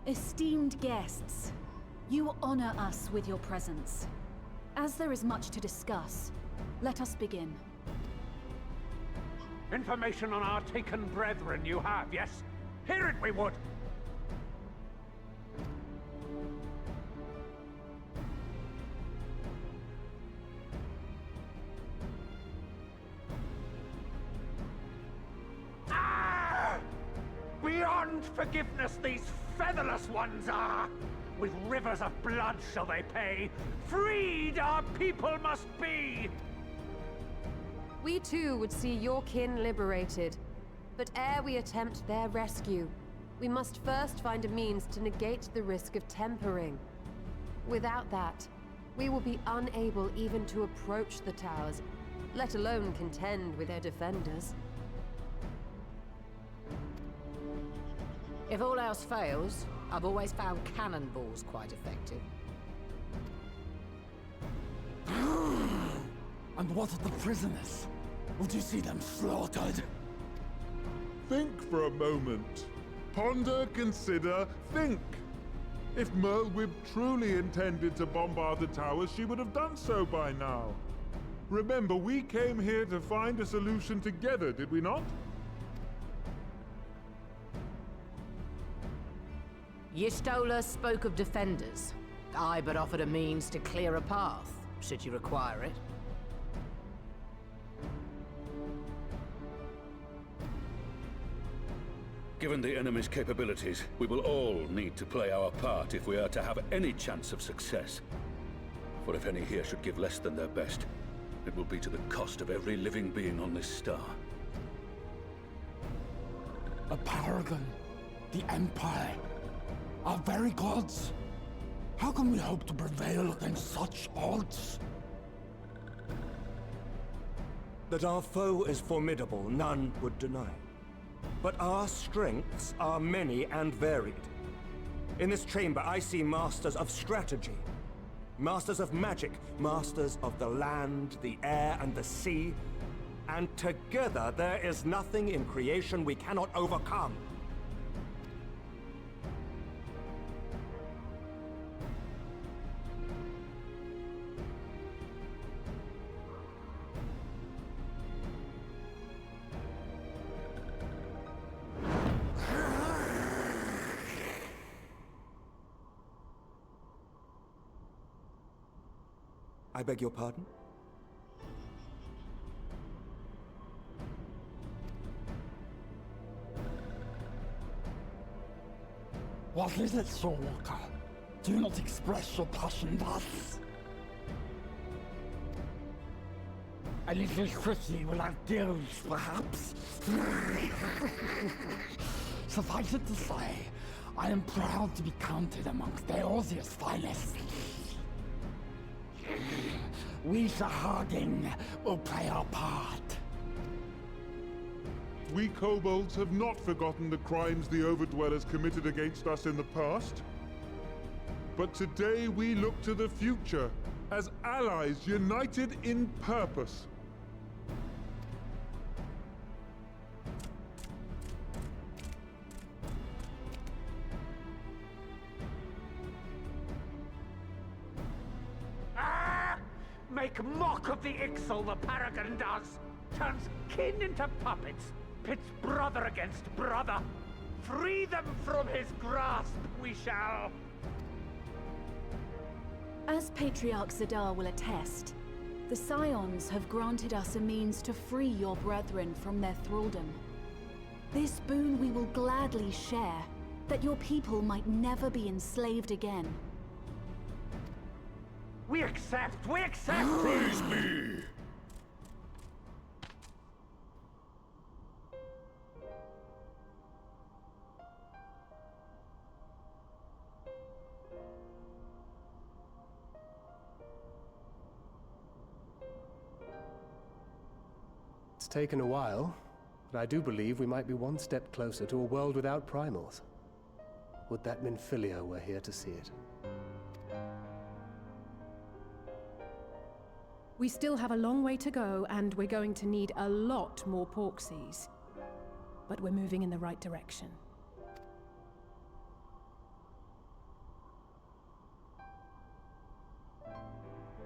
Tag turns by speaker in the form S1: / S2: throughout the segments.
S1: Esteemed guests, you honor us with your presence. As there is much to discuss, let us begin.
S2: Information on our taken brethren you have, yes? Hear it we would! Ah! Beyond forgiveness these featherless ones are! With rivers of blood shall they pay. Freed our people must be!
S3: We too would see your kin liberated. But ere we attempt their rescue, we must first find a means to negate the risk of tempering. Without that, we will be unable even to approach the towers, let alone contend with their defenders.
S4: If all else fails, I've always found cannonballs quite effective.
S5: And what of the prisoners? Would you see them slaughtered?
S6: Think for a moment. Ponder, consider, think. If Merlwyb truly intended to bombard the towers, she would have done so by now. Remember, we came here to find a solution together, did we not?
S4: Y'shtola spoke of defenders. I but offered a means to clear a path, should you require it.
S7: Given the enemy's capabilities, we will all need to play our part if we are to have any chance of success. For if any here should give less than their best, it will be to the cost of every living being on this star.
S5: A paragon, the Empire, our very gods. How can we hope to prevail against such odds?
S8: That our foe is formidable, none would deny. But our strengths are many and varied. In this chamber, I see masters of strategy, masters of magic, masters of the land, the air, and the sea. And together, there is nothing in creation we cannot overcome. I beg your pardon?
S5: What is it, Soulwalker? Do not express your passion thus. A little tricky will have deals, perhaps. Suffice it to say, I am proud to be counted amongst Eorzea's finest. We Sahagin will play our part.
S6: We kobolds have not forgotten the crimes the Overdwellers committed against us in the past. But today we look to the future, as allies united in purpose.
S2: Make mock of the Ixal the Paragon does! Turns kin into puppets! Pits brother against brother! Free them from his grasp, we shall!
S1: As Patriarch Zadar will attest, the Scions have granted us a means to free your brethren from their thraldom. This boon we will gladly share, that your people might never be enslaved again.
S2: We accept! We accept!
S7: Praise me!
S9: It's taken a while, but I do believe we might be one step closer to a world without primals. Would that Minfilia were here to see it.
S10: We still have a long way to go, and we're going to need a lot more Porksies. But we're moving in the right direction.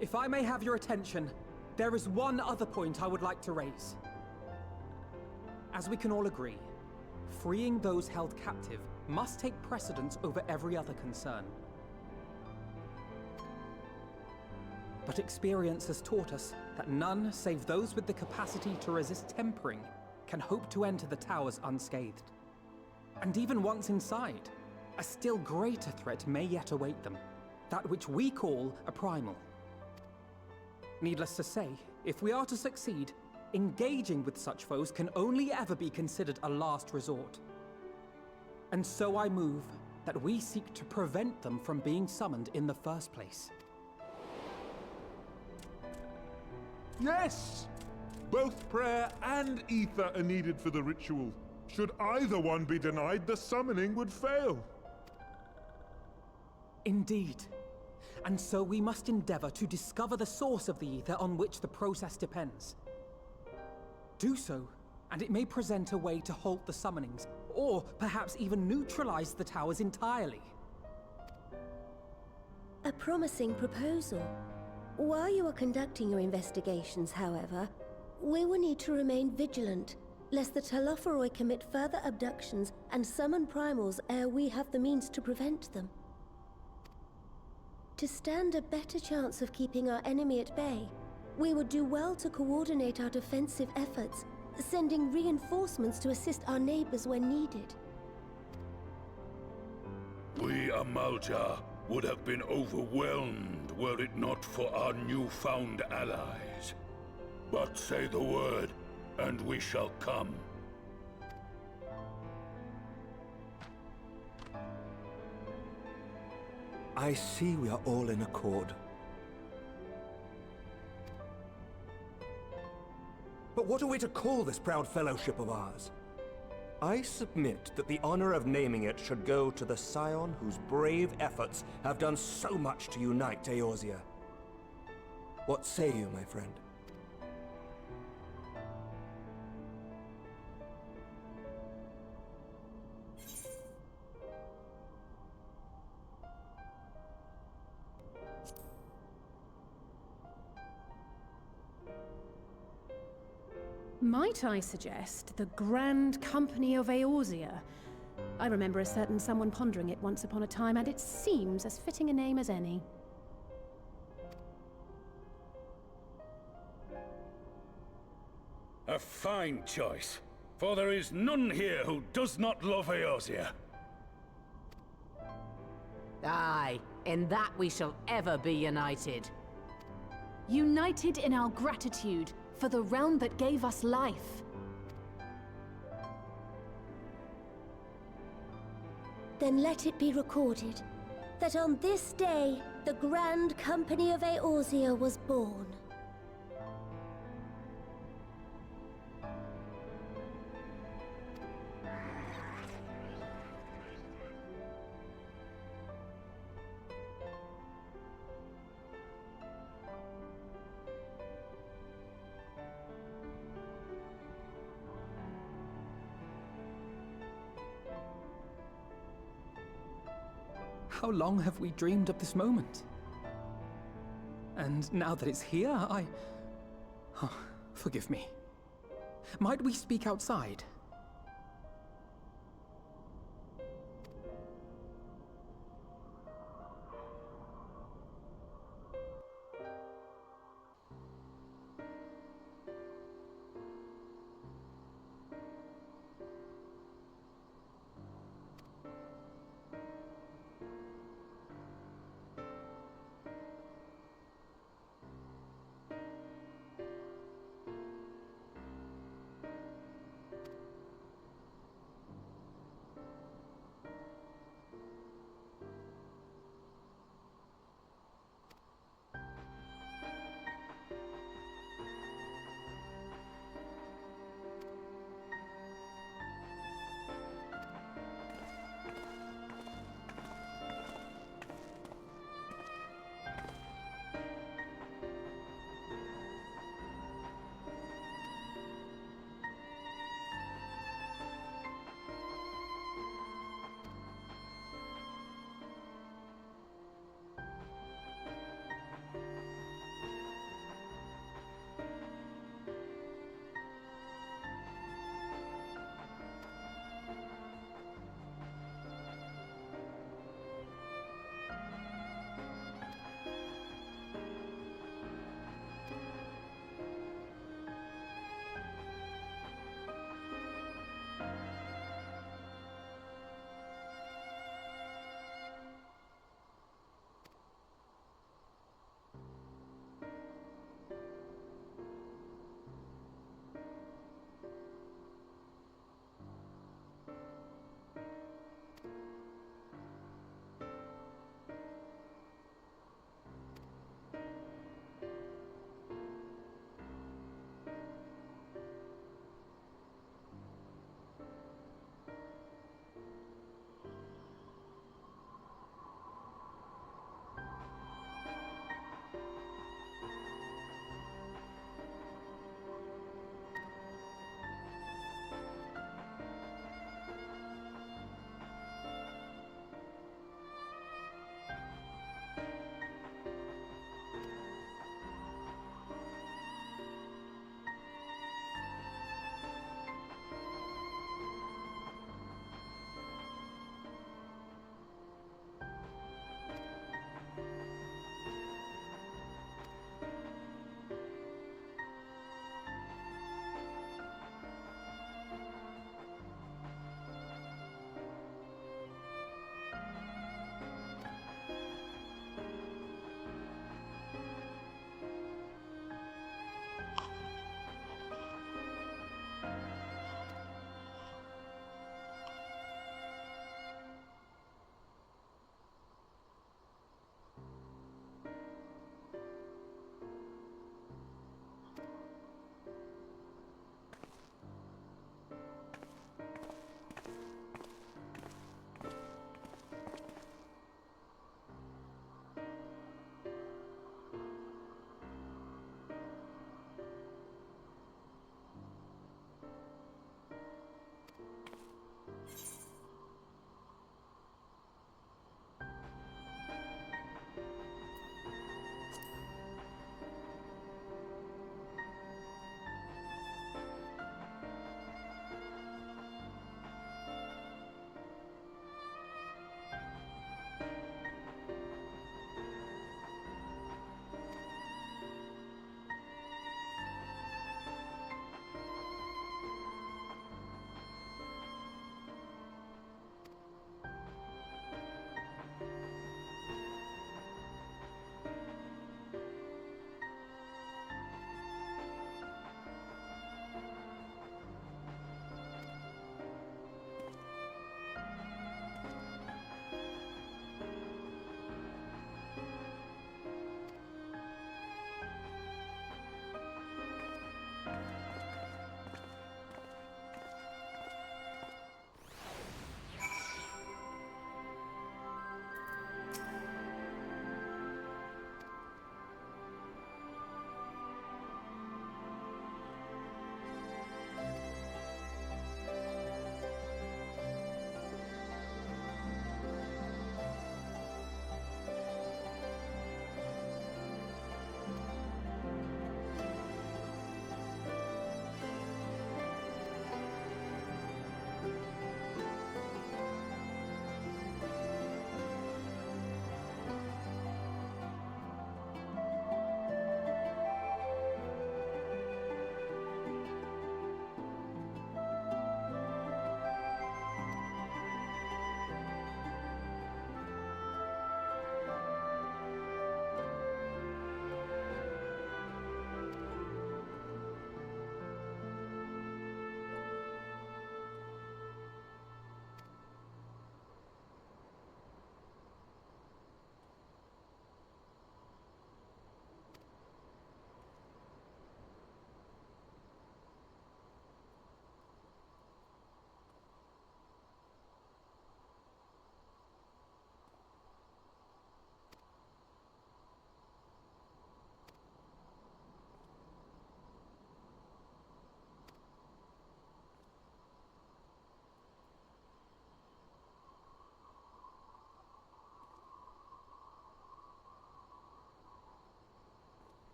S11: If I may have your attention, there is one other point I would like to raise. As we can all agree, freeing those held captive must take precedence over every other concern. But experience has taught us that none save those with the capacity to resist tempering can hope to enter the towers unscathed. And even once inside, a still greater threat may yet await them, that which we call a primal. Needless to say, if we are to succeed, engaging with such foes can only ever be considered a last resort. And so I move that we seek to prevent them from being summoned in the first place.
S6: Yes! Both prayer and ether are needed for the ritual. Should either one be denied, the summoning would fail.
S11: Indeed. And so we must endeavor to discover the source of the ether on which the process depends. Do so, and it may present a way to halt the summonings, or perhaps even neutralize the towers entirely.
S12: A promising proposal. While you are conducting your investigations, however, we will need to remain vigilant, lest the Telophoroi commit further abductions and summon primals ere we have the means to prevent them. To stand a better chance of keeping our enemy at bay, we would do well to coordinate our defensive efforts, sending reinforcements to assist our neighbors when needed.
S7: We Amalja would have been overwhelmed were it not for our newfound allies. But say the word, and we shall come.
S8: I see we are all in accord. But what are we to call this proud fellowship of ours? I submit that the honor of naming it should go to the scion whose brave efforts have done so much to unite Eorzea. What say you, my friend?
S10: Might I suggest the Grand Company of Eorzea? I remember a certain someone pondering it once upon a time, and it seems as fitting a name as any.
S7: A fine choice, for there is none here who does not love Eorzea.
S4: Aye, in that we shall ever be united.
S1: United in our gratitude for the realm that gave us life.
S12: Then let it be recorded that on this day, the Grand Company of Eorzea was born.
S11: How long have we dreamed of this moment? And now that it's here, Oh, forgive me. Might we speak outside?